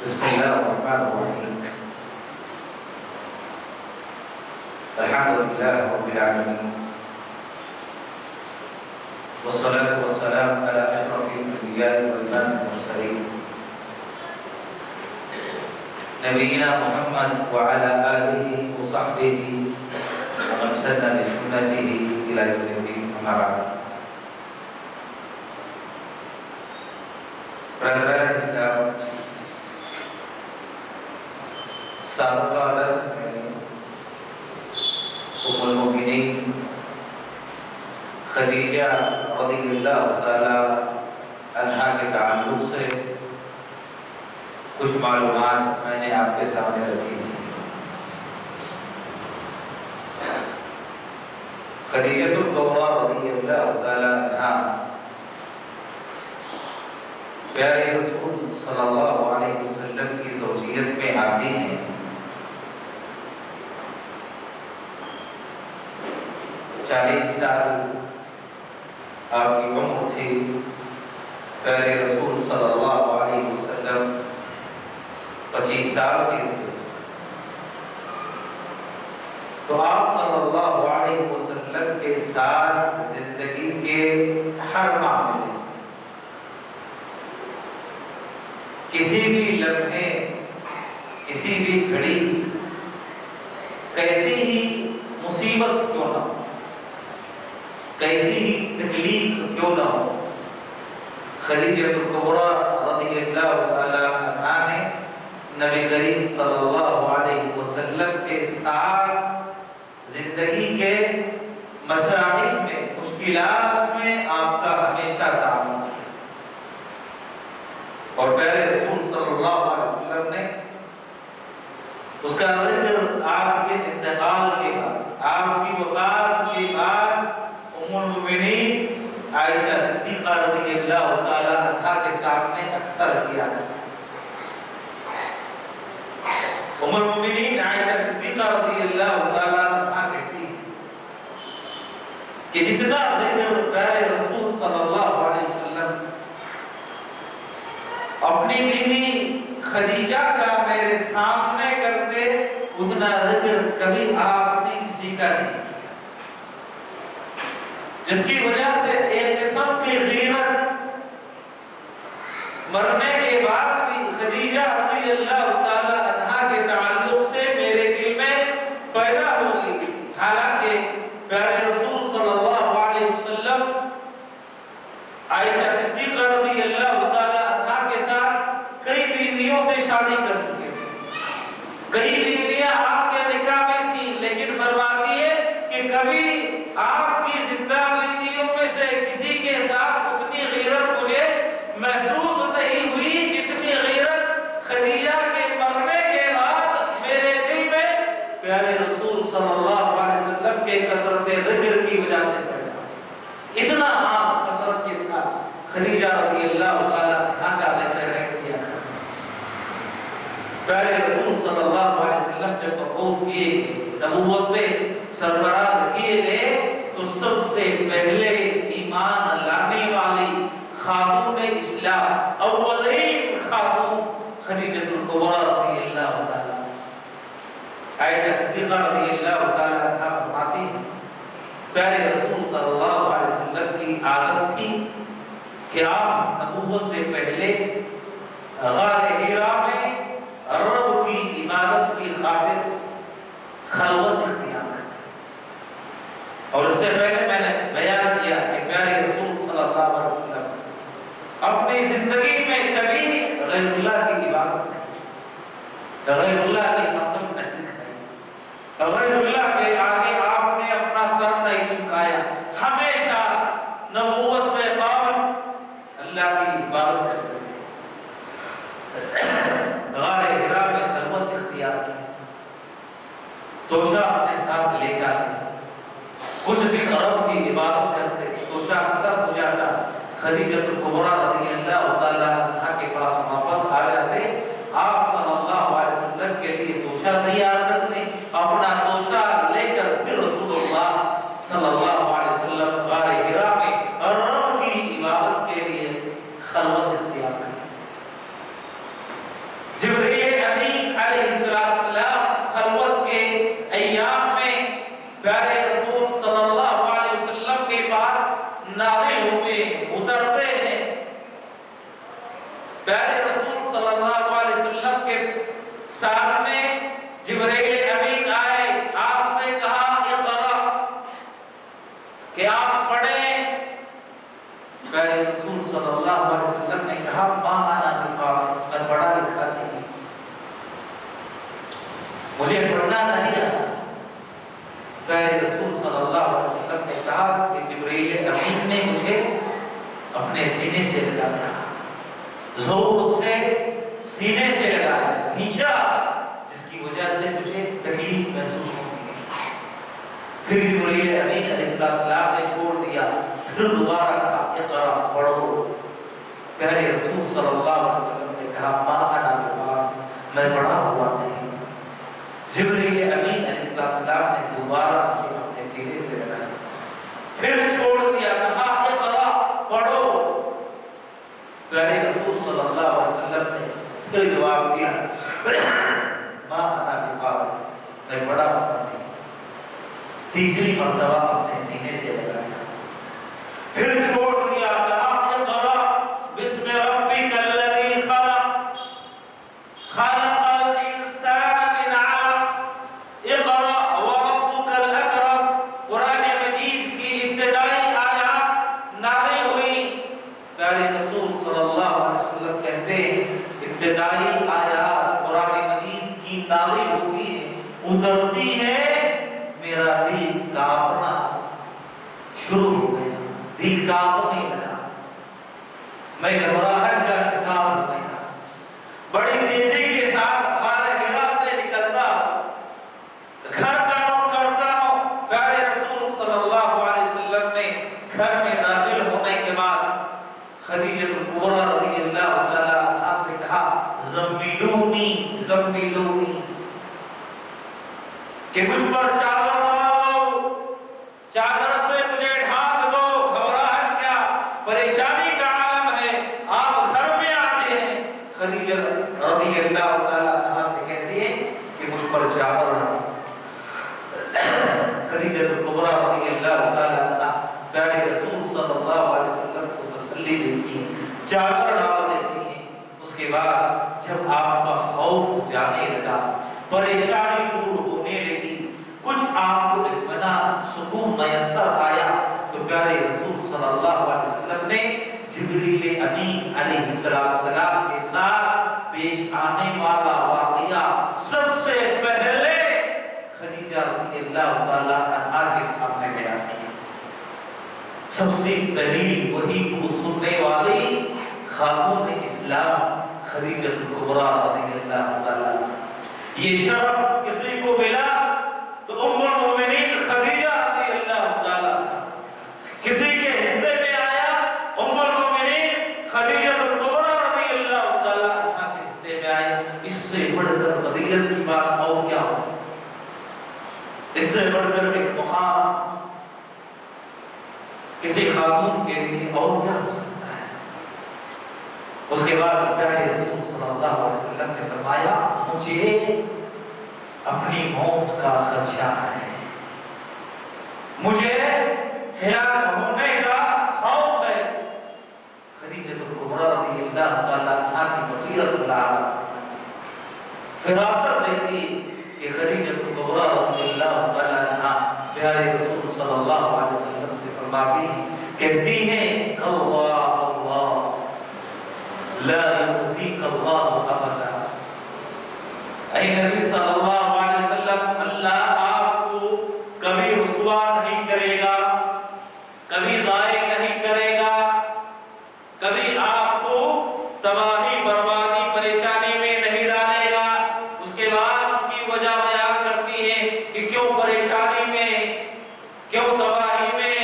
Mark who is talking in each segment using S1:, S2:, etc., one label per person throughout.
S1: بسم الله الرحمن الرحيم. الحمد لله رب العالمين، والصلاة والسلام على أشرف الأنبياء وإمام المرسلين نبينا محمد وعلى آله وصحبه ومن سن بسنته إلى يوم الدين. أما بعد. برادران اسلام، سابقہ درس میں ام المؤمنین خدیجہ رضی اللہ تعالی عنہا کے تعلق سے کچھ معلومات میں نے آپ کے سامنے رکھی تھی. خدیجہ الکبریٰ رضی اللہ تعالی عنہا پیارے رسول صلی اللہ علیہ وسلم کی زوجیت میں آتی ہیں. 40 سال آپ کی عمر تھی. پیارے رسول صلی اللہ علیہ وسلم 25 سال کے تھے. تو آپ صلی اللہ علیہ وسلم کے ساتھ زندگی کے ہر معاملے، کسی بھی لمحے، کسی بھی گھڑی، کیسی ہی مصیبت کیوں نہ ہو، کیسی ہی تکلیف کیوں نہ ہو، خدیجہ الکبریٰ رضی اللہ تعالی عنہا نے نبی کریم صلی اللہ علیہ وسلم کے ساتھ زندگی کے مسائل میں، مشکلات میں آپ کا ہمیشہ تعاون کیا. اور پیارے رسول صلی اللہ علیہ وسلم نے اس کا ذکر آپ کے انتقال کے بعد، آپ کی وفات کے بعد ام المؤمنین عائشہ صدیقہ رضی اللہ تعالی عنہا کے سامنے اکثر کیا کرتے. ام المؤمنین عائشہ صدیقہ رضی اللہ تعالی عنہا کہتی ہے کہ جتنا ذکر پیارے رسول صلی اللہ علیہ وسلم اپنی بیوی خدیجہ کا میرے سامنے کرتے، اتنا ذکر کبھی آپ نے کسی کا نہیں کیا، جس کی وجہ سے ایک قسم کی غیرت مرنے کے بعد بھی خدیجہ رضی اللہ تعالی عنہا کے تعلق سے میرے دل میں پیدا ہو گئی تھی. حالانکہ پیارے رسول صلی اللہ علیہ وسلم عائشہ صدیقہ رضی اللہ تعالی عنہا کے ساتھ کئی بیویوں سے شادی کر چکے تھے، کئی بیویاں آپ کے نکاح میں تھیں، لیکن فرماتی ہے کہ کبھی آپ کی زندہ بیویوں میں سے کسی کے ساتھ اتنی غیرت مجھے محسوس نہیں ہوئی جتنی غیرت خدیجہ کے مرنے کے بعد میرے دل میں پیارے رسول صلی اللہ علیہ وسلم کے کثرت ذکر کی وجہ سے پیدا. اتنا آپ کثرت کے ساتھ خدیجہ رضی اللہ تعالی عنہا کا ذکر کیا. پیارے رسول صلی اللہ علیہ وسلم جب مبعوث کیے گئے، نبوت سے سرفراز کیے گئے، تو سب سے پہلے ایمان لانے والی خاتون اسلام، اولین خاتون خدیجہ الکبریٰ رضی اللہ تعالی عائشہ صدیقہ رضی اللہ تعالی عنہا فرماتی ہیں پیارے رسول صلی اللہ علیہ وسلم کی عادت تھی کہ آپ نبوت سے پہلے غار حرا میں رب کی عبادت کی خاطر خلوت اختیار کرتے. اور اس سے پہلے میں نے بیان کیا کہ پیارے رسول صلی اللہ علیہ وسلم اپنی زندگی میں کبھی غیر اللہ کی عبادت نہیں، غیر اللہ کی قسم نہیں کھائی، غیر اللہ کے آگے آپ نے اپنا سر نہیں جھکایا. ہمیشہ نبوت سے قبل اللہ کی عبادت کرتے ہیں. غار حرا میں خلوت اختیار کی، توشہ اپنے ساتھ لے جاتے، کچھ دن رب کی عبادت کرتے، توشہ ختم ہو جاتا، خدیجہ الکبریٰ رضی اللہ تعالی عنہا کے پاس واپس آ جاتے. آپ صلی اللہ علیہ وسلم کے لیے توشہ تیار کرتے، اپنا توشہ لے کر پھر رسول اللہ صلی اللہ علیہ وسلم غار حرا میں رب کی عبادت کے لیے خلوت اختیار کرتے. جبرائیل پیارے رسول صلی اللہ علیہ وسلم کے سامنے جبرائیل امین آئے، آپ سے کہا اقرا، کہ آپ پڑھیں۔ پیارے رسول صلی اللہ علیہ وسلم نے کہا ما انا بقارئ، میں پڑھا لکھا نہیں، مجھے پڑھنا نہیں آتا۔ پیارے رسول صلی اللہ علیہ وسلم نے کہا کہ جبرائیل امین نے مجھے اپنے سینے سے لگایا، زور سے سینے سے لگایا، کھینچا، جس کی وجہ سے مجھے تکلیف محسوس ہوتی ہے۔ پھر جبرائیل امین علیہ السلام نے چھوڑ دیا، پھر دوبارہ کہا اقرا، پڑھو۔ پیارے رسول صلی اللہ علیہ وسلم نے کہا ما انا بقارئ، میں پڑھا ہوا نہیں۔ جبرائیل امین علیہ السلام نے دوبارہ مجھے اپنے سینے سے لگایا، پھر چھوڑ دیا، کہا اقرا، پڑھو۔ پیارے رسول صلی اللہ علیہ وسلم نے پھر جواب دیا ما انا بقارئ، میں پڑھا ہوا نہیں۔ تیسری مرتبہ اپنے سینے سے لگایا، پھر چھوڑ دیا، کہا اقرا بسم ربک الذی خلق، خلق الانسان من علق، اقرا وربک الاکرم۔ قرآن مجید کی ابتدائی آیات نازل ہوئی۔ پیارے رسول صلی اللہ علیہ وسلم کہتے ہیں ابتدائی آیات قرآن مجید کی نازل ہوتی ہے، اترتی ہے، میرا دل کانپنا شروع ہو گیا، دل کانپنے لگا، میں گھبراہٹ کا شکار ہو گیا، بڑی تیزی کے ساتھ غار حرا سے نکلتا، گھر کا رخ کرتا ہوں۔ پیارے رسول صلی اللہ علیہ وسلم نے گھر میں داخل ہونے کے بعد خدیجہ الکبریٰ رضی اللہ تعالی عنہا سے کہا زمیلونی زمیلونی، کہ مجھ پر چادر ڈالو، چادر سے مجھے ڈھانپ دو، گھبراہٹ کیا، پریشانی کا عالم ہے، آپ گھر میں آتے ہیں۔ خدیجہ رضی اللہ تعالی عنہا سے کہتی ہے کہ مجھ پر چادر ڈالو۔ خدیجہ الکبریٰ رضی اللہ تعالی عنہا پیارے رسول صلی اللہ علیہ وسلم کو تسلی دیتی ہیں، چادر ڈال دیتی ہیں۔ اس کے بعد جب آپ کا خوف جانے لگا، پریشانی دور ہونے لگی، کچھ آپ کو اطمینان سکون میسر آیا، تو پیارے رسول صلی اللہ علیہ وسلم نے جبرائیل امین علیہ السلام کے ساتھ پیش آنے والا واقعہ سب سے پہلے خدیجہ رضی اللہ تعالی عنہا کے سامنے بیان کیا۔ سب سے پہلی وحی کو سننے والی خاتون اسلام خدیجہ الکبریٰ رضی اللہ تعالی عنہا، یہ شرف کسی کو ملا تو ام المؤمنین خدیجہ رضی اللہ تعالی عنہا، کسی کے حصے میں آیا ام المؤمنین خدیجہ الکبریٰ رضی اللہ تعالی عنہا کے حصے میں آیا۔ اس سے بڑھ کر فضیلت کی بات اور کیا ہو سکتی، اس سے بڑھ کر ایک مقام کسی خاتون کے لیے اور کیا ہو سکتا ہے۔ اس کے بعد پیارے رسول صلی اللہ علیہ وسلم نے فرمایا مجھے اپنی موت کا خدشہ ہے، مجھے ہلاک ہونے کا خوف ہے۔ خدیجہ الکبریٰ رضی اللہ تعالی عنہا کی بصیرت اللہ، فراست دیکھی کہ خدیجہ الکبریٰ رضی اللہ تعالی عنہا پیارے رسول صلی اللہ علیہ وسلم سے فرماتی ہیں، کہتی ہیں اللہ اللہ لا یخزیک اللہ ابدا، اے نبی صلی اللہ علیہ وسلم اللہ آپ کو کبھی رسوا نہیں کرے گا، کبھی ضائع نہیں کرے گا، کبھی آپ کو تباہی بربادی پریشانی میں نہیں ڈالے گا۔ اس کے بعد اس کی وجہ بیان کرتی ہے کہ کیوں پریشانی میں، کیوں تباہی میں،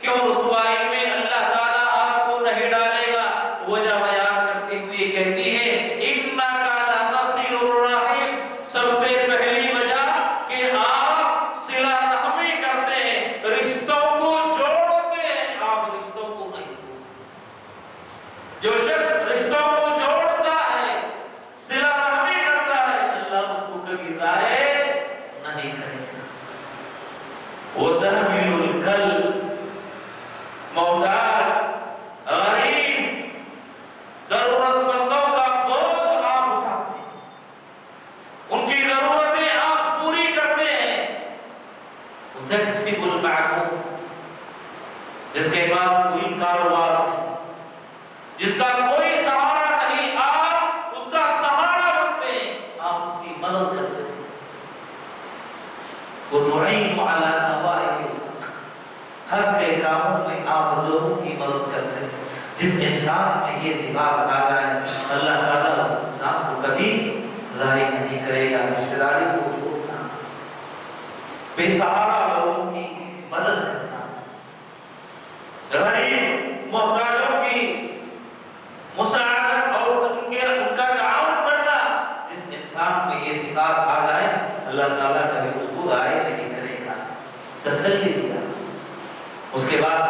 S1: کیوں رسوائی میں اللہ تعالیٰ آپ کو نہیں ڈالے گا۔ وجہ بیان کرتے ہوئے کہتی ہے انک لا تصل الرحم، سب سے پہلی وجہ کہ آپ صلہ رحمی کرتے ہیں، رشتوں کو جوڑتے ہیں، آپ رشتوں کو نہیں توڑتے۔ جو شخص رشتوں کو جوڑتا ہے، صلہ رحمی کرتا ہے، اللہ اس کو کبھی ضائع نہیں کرے گا۔ وتحمل الکل، محتاج، غریب، ضرورت مند انسان میں یہ صفات آ جائیں اللہ تعالیٰ اس انسان کو کبھی ضائع نہیں کرے گا۔ رشتہ داری کو چھوڑنا، بے سہارا لوگوں کی مدد کرنا، غریب محتاجوں کی مساعدت اور ان کا تعاون کرنا، جس انسان میں یہ صفات آ جائے اللہ تعالیٰ کبھی اس کو ضائع نہیں کرے گا۔ تسلی دیا۔ اس کے بعد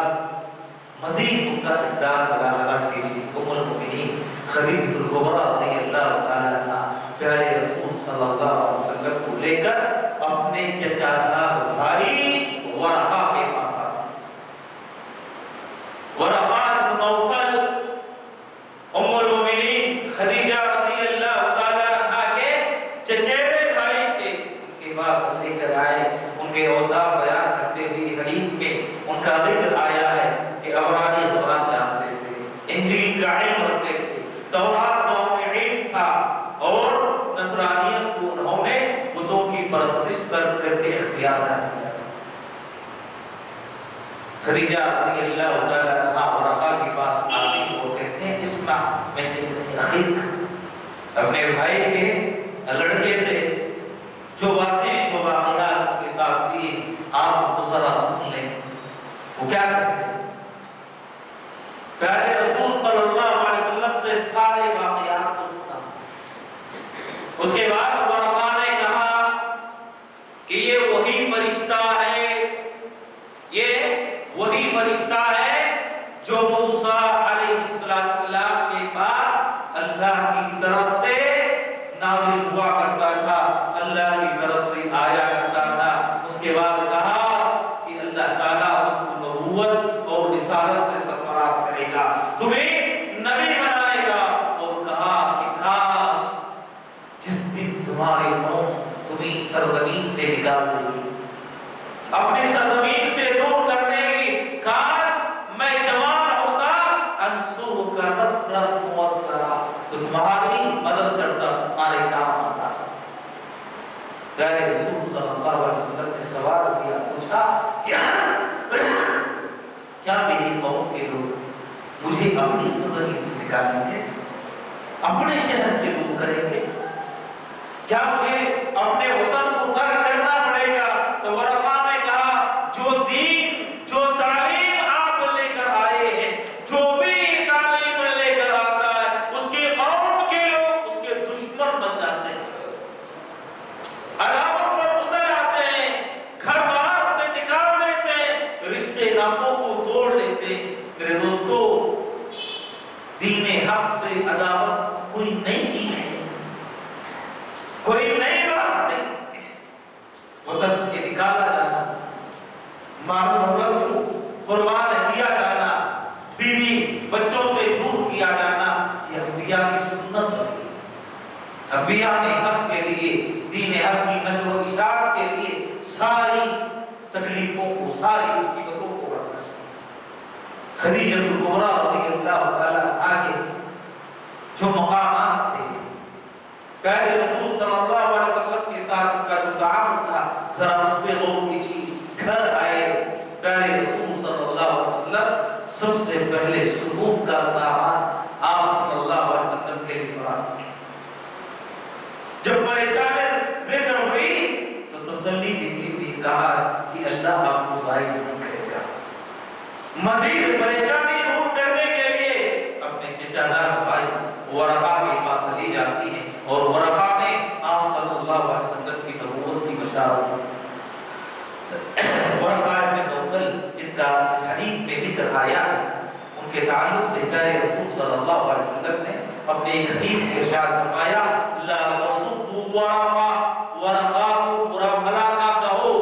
S1: مزید ان کا اقدار ملاحظہ کیجیے۔ ام المؤمنین خدیجہ الکبریٰ رضی اللہ تعالیٰ عنہا پیارے رسول صلی اللہ علیہ وسلم کو لے کر اپنے چچا زاد بھائی ورقہ کے پاس آتے ہیں۔ ورقہ بن نوفل ام المؤمنین خدیجہ رضی اللہ تعالیٰ عنہا کے چچیرے بھائی تھے، ان کے پاس لے کر آئے۔ ان کے اوصاف بیان کرتے ہوئے حدیث میں ان کا ذکر آیا ہے کہ عبرانی زبان جانتے تھے، انجیل کا علم رکھتے تھے، تورات کا انہیں علم تھا، اور نصرانیت کو انہوں نے بتوں کی پرستش ترک کر کے اختیار کر لیا تھا۔ خدیجہ رضی اللہ تعالیٰ عنہا ورقہ کے پاس آتی اور کہتے ہیں اسمع من ابن اخیک، اپنے بھائی کے لڑکے سے جو باتیں جو واقعات ان کے ساتھ ہوئی آپ کو ذرا سن لیں۔ وہ کیا کہتے ہیں؟ پیارے رسول صلی اللہ علیہ وسلم سے سارے واقعات کو سنا۔ اس کے بعد ورقہ نے کہا کہ یہ وہی فرشتہ ہے، یہ وہی فرشتہ ہے جو موسیٰ علیہ السلام کے پاس اللہ کی طرف سے نازل ہوا کرتا تھا، اللہ کی طرف سے آیا کرتا تھا۔ اس کے بعد کہا کہ اللہ تعالیٰ تم کو نبوت اور رسالت سے سرفراز کرے گا، تمہیں نبی بنائے گا، اور کہا کہ کاش جس دن تمہاری قوم تمہیں سرزمین سے نکال دے گی، اپنی سرزمین سے دور کر دے گی، کاش میں جوان ہوتا انصر کا نصرا مؤثرا، تو تمہاری مدد کرتا، تمہارے کام آتا۔ پیارے رسول صلی اللہ علیہ وسلم نے سوال کیا، پوچھا کیا میری قوم کے لوگ مجھے اپنی سرزمین سے نکالیں گے، اپنے شہر سے دور کریں گے؟ کیا مجھے اپنے وطن کو ترک کرنا پڑے گا؟ تو ورقہ نے کہا جو دین، جو تعلیم آپ لے کر آئے ہیں، جو بھی تعلیم لے کر آتا ہے، اس کی قوم کے لوگ اس کے دشمن بن جاتے ہیں، عداوت پر اتر آتے ہیں، گھر باہر سے نکال دیتے ہیں، رشتے ناطوں کو توڑ لیتے ہیں۔ میرے دوستو، دین حق سے عداوت کوئی نئی چیز ہے، کوئی نئی بات نہیں۔ وطن سے نکالا جانا، مال دولت کو قربان کیا جانا، بیوی بچوں سے دور کیا جانا، یہ انبیاء کی سنت ہے۔ انبیاء نے حق کے لیے، دین حق کی نشر و اشاعت کے لیے ساری تکلیفوں کو، ساری مصیبتوں کو برداشت کیا۔ خدیجہ الکبریٰ رضی اللہ تعالیٰ عنہا کے جو مقامات تھے، پیارے رسول صلی اللہ علیہ وسلم کے ساتھ ان کا جو تعامل تھا، ذرا اس پہ غور کیجیے۔ گھر آئے پیارے رسول صلی اللہ علیہ وسلم، سب سے پہلے سکون کا سامان آپ صلی اللہ علیہ وسلم کے لیے فراہم کیا۔ جب پریشانی ذکر ہوئی تو تسلی دیتے ہوئے کہا کہ اللہ آپ کو ضائع نہیں کرے گا۔ مزید پریشانی دور کرنے کے لیے اپنے چچا زاد بھائی ورقہ کے پاس لی جاتی ہے، اور ورقہ نے آپ صلی اللہ علیہ وسلم کی نبوت کی بشارت دی۔ ورقہ بن نوفل جن کا اس حدیث میں ذکر آیا ہے، ان کے تعلق سے پیارے رسول صلی اللہ علیہ وسلم نے اپنے ایک حدیث میں ارشاد فرمایا، لا تصبوا ورقہ کو برا بھلا نہ کہو،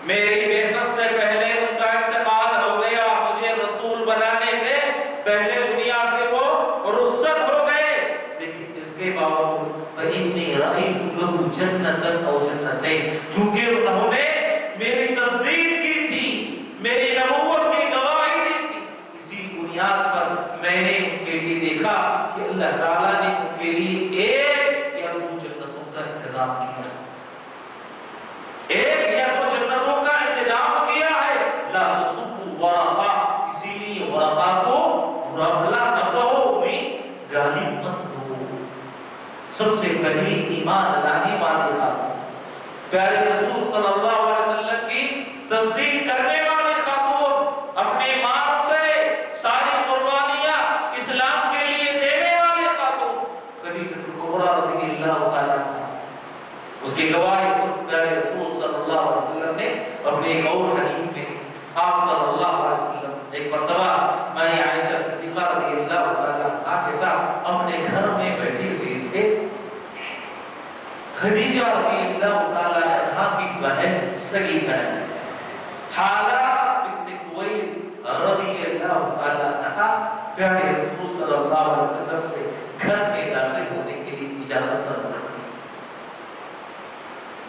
S1: میری بعثت سے پہلے ان کا انتقال ہو گیا، مجھے رسول بنانے سے پہلے دنیا سے وہ رخصت ہو گئے، لیکن اس کے باوجود فإني رأيت له جنة أو جنتين، چونکہ انہوں نے میری تصدیق کی تھی، میری نبوت کی گواہی دی تھی، اسی بنیاد پر میں نے ان کے لیے دیکھا کہ اللہ تعالیٰ نے ان کے لیے ایک یا دو جنتوں کا انتظام کیا، ایک یا دو جنتوں کا انتظام کیا ہے۔ لا تصبوا ورقہ، اسی لیے ورقہ کو بھی گالی مت دو۔ سب سے پہلی ایمان لانے والی خاتون، پیارے رسول صلی اللہ علیہ وسلم کی تصدیق کرنے والی خاتون، اپنے مال سے ساری قربانیاں اسلام کے لیے دینے والی خاتون خدیجہ کبریٰ رضی اللہ تعالیٰ عنہا۔ اس کی گواہی خود پیارے رسول صلی اللہ علیہ وسلم نے اپنے ایک اور حدیث میں، آپ صلی اللہ علیہ وسلم ایک مرتبہ میں عائشہ صدیقہ رضی اللہ تعالیٰ عنہا کے ساتھ اپنے گھر میں بیٹھے ہوئے تھے۔ خدیجہ رضی اللہ تعالیٰ عنہا کی بہن، سگی بہن حالہ بنت خویلد رضی اللہ تعالیٰ عنہا پیارے رسول صلی اللہ علیہ وسلم سے گھر میں داخل ہونے کے لیے اجازت طلب کرتی۔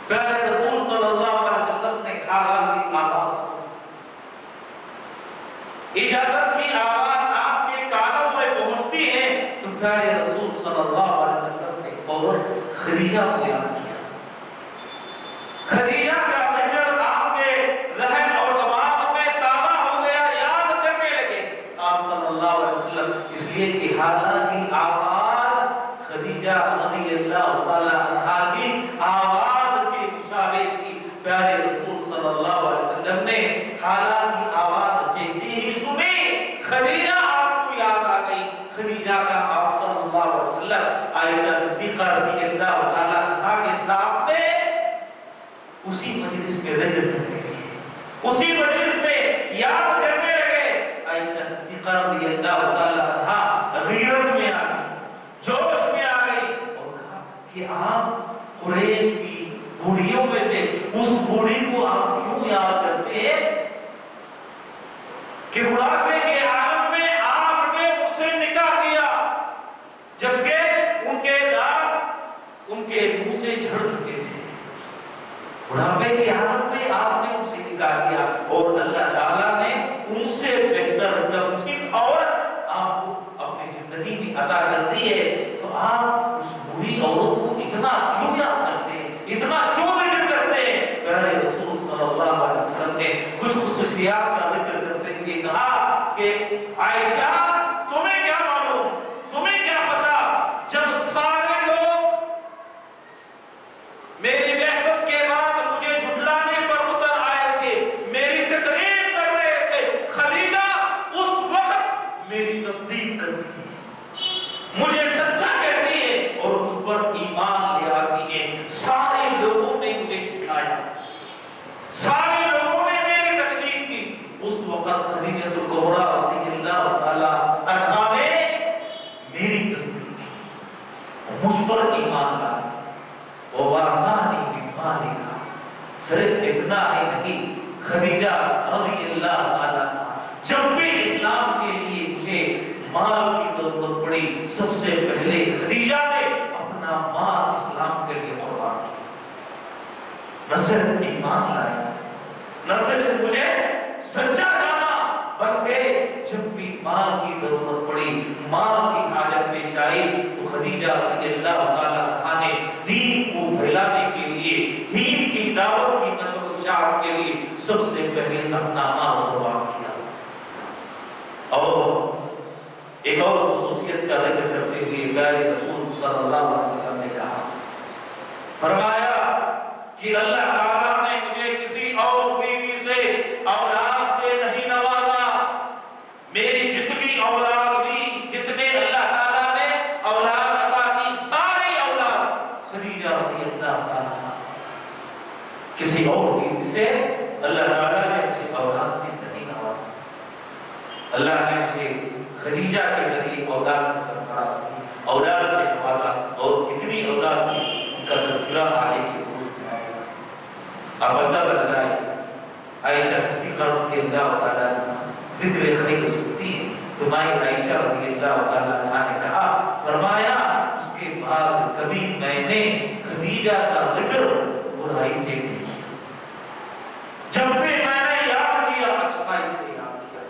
S1: پیارے رسول صلی اللہ علیہ وسلم نے حالہ کی آواز سنی، اجازت کی آواز آپ کے کانوں میں پہنچتی ہے تو پیارے رسول صلی اللہ علیہ وسلم نے فوراً خدیجہ کو یاد کیا۔ خدیجہ کا ذکر آپ کے ذہن اور دماغ میں تازہ ہو گیا، یاد کرنے لگے آپ صلی اللہ علیہ وسلم، اس لیے کہ حالہ کی آواز خدیجہ رضی اللہ تعالیٰ عنہا کی آواز کے مشابہ تھی۔ پیارے رسول صلی اللہ علیہ وسلم نے حالہ کی آواز جیسی ہی سنی، خدیجہ آپ کو یاد آ گئی۔ خدیجہ کا آپ صلی اللہ علیہ وسلم عائشہ صدیقہ رضی اللہ تعالیٰ عنہا کے سامنے اسی مجلس میں ذکر کرنے لگے، اسی مجلس میں یاد کرنے لگے۔ عائشہ صدیقہ رضی اللہ تعالیٰ عنہا غیرت میں آ گئی، جوش میں آ گئی اور کہا کہ آپ قریش کی بوڑھیوں میں سے اس بوڑھی کو آپ کیوں یاد کرتے ہیں کہ بڑھاپے کے عالم میں آپ نے مجھ سے نکاح کیا، جبکہ ان کے دانت ان کے منہ سے جھڑ چکے تھے۔ بڑھاپے کے عالم میں آپ نے ان سے نکاح کیا اور اللہ تعالیٰ نے ان سے بہتر تمثیل عورت آپ کو اپنی زندگی میں عطا کر دی ہے، تو آپ اس بوڑھی عورت کو اتنا کیوں یاد کرتے ہیں، اتنا کیوں ذکر کرتے ہیں؟ پیارے رسول صلی اللہ علیہ وسلم نے کچھ خصوصیات کا ذکر کرتے ہوئے کہا کہ عائشہ تمہیں کیا معلوم، تمہیں کیا پتا، جب سارے لوگ میری بعثت کے بعد مجھے جھٹلانے پر اتر آئے تھے، میری تقریر کر رہے تھے، خدیجہ اس وقت میری تصدیق کرتی ہے، مجھے سچا کہتی ہے اور مجھ پر ایمان لے آتی ہے۔ سارے لوگوں نے مجھے جھٹلایا، سارے لوگوں نے میری تکذیب کی، اس وقت خدیجہ کبریٰ رضی اللہ تعالیٰ عنہا نے میری تصدیق کی، مجھ پر ایمان لایا، وَوَاسَانِي بِمَالِهَا۔ صرف اتنا ہی نہیں، خدیجہ رضی اللہ تعالیٰ عنہا جب بھی اسلام کے لیے مجھے مال کی ضرورت پڑی، سب سے پہلے خدیجہ نے اپنا مال اسلام کے لیے قربان کیا۔ نہ صرف ایمان لایا، نہ صرف مجھے سچا جانا، بلکہ جب بھی مال کی ضرورت پڑی، مال کی حاجت پیش آئی تو خدیجہ رضی اللہ تعالیٰ عنہا نے دین کو پھیلانے کے لیے، دین کی دعوت کی نشر و اشاعت کے لیے سب سے پہلے اپنا مال قربان کیا۔ اور ایک اور خصوصیت کا ذکر کرتے ہوئے پیارے رسول صلی اللہ علیہ وسلم نے کہا، فرمایا کہ اللہ تعالیٰ نے مجھے کسی اور بیوی سے اولاد سے نہیں نوازا، میری جتنی اولاد ہوئی، جتنے اللہ تعالیٰ نے اولاد عطا کی، ساری اولاد خدیجہ رضی اللہ تعالیٰ عنہا سے، کسی اور بیوی سے اللہ تعالیٰ نے مجھے اولاد سے نہیں نوازا۔ اللہ نے مجھے خدیجہ کے ذریعے اولاد سے سرفراز کی، اولاد سے نوازا، اور کتنی اولاد کی ان کا تذکرہ آگے کی گوشت میں آئے گا۔ آپ اندازہ لگائیں، عائشہ صدیقہ رضی اللہ تعالیٰ عنہا ذکر خیر سنتی ہے تو مائی عائشہ رضی اللہ تعالیٰ عنہا نے کہا، فرمایا اس کے بعد کبھی میں نے خدیجہ کا ذکر برائی سے نہیں کیا، جب بھی میں نے یاد کیا اچھائی سے یاد کیا،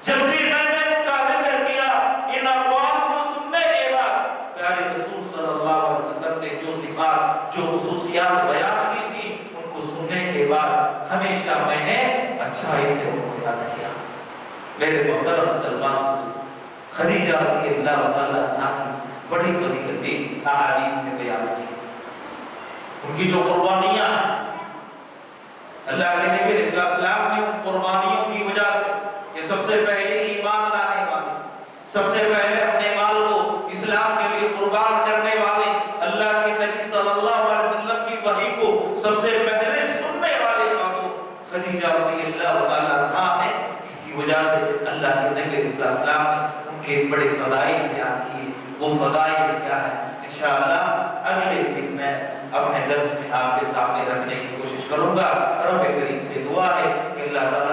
S1: جب بھی میں نے ان کا ذکر کیا، ان اقوال کو سننے کے بعد پیارے رسول صلی اللہ علیہ وسلم نے جو صفات، جو خصوصیات بیان کی تھی، ان کو سننے کے بعد ہمیشہ میں نے اچھائی سے ان کو یاد کیا۔ میرے محترم مسلمان دوستو، خدیجہ رضی اللہ تعالیٰ عنہا کی بڑی فضیلتیں احادیث میں بیان کی، ان کی جو قربانیاں ہیں، اللہ کے نبی علیہ السلام نے ان قربانیوں کی وجہ سے کہ سب سے پہلے ایمان لانے والے، سب سے پہلے اپنے مال کو اسلام کے لیے قربان کرنے والے، اللہ کے نبی صلی اللہ علیہ وسلم کی وحی کو سب سے پہلے سننے والے خاتون خدیجہ رضی اللہ تعالیٰ عنہا ہے۔ اس کی وجہ سے اللہ کے نبی علیہ السلام نے ان کے بڑے فضائل بیان کیے۔ وہ فضائل کیا ہے انشاءاللہ اگلے دن میں اپنے درس میں آپ کے سامنے رکھنے کی کوشش کروں گا۔ رب کریم سے دعا ہے کہ اللہ تعالیٰ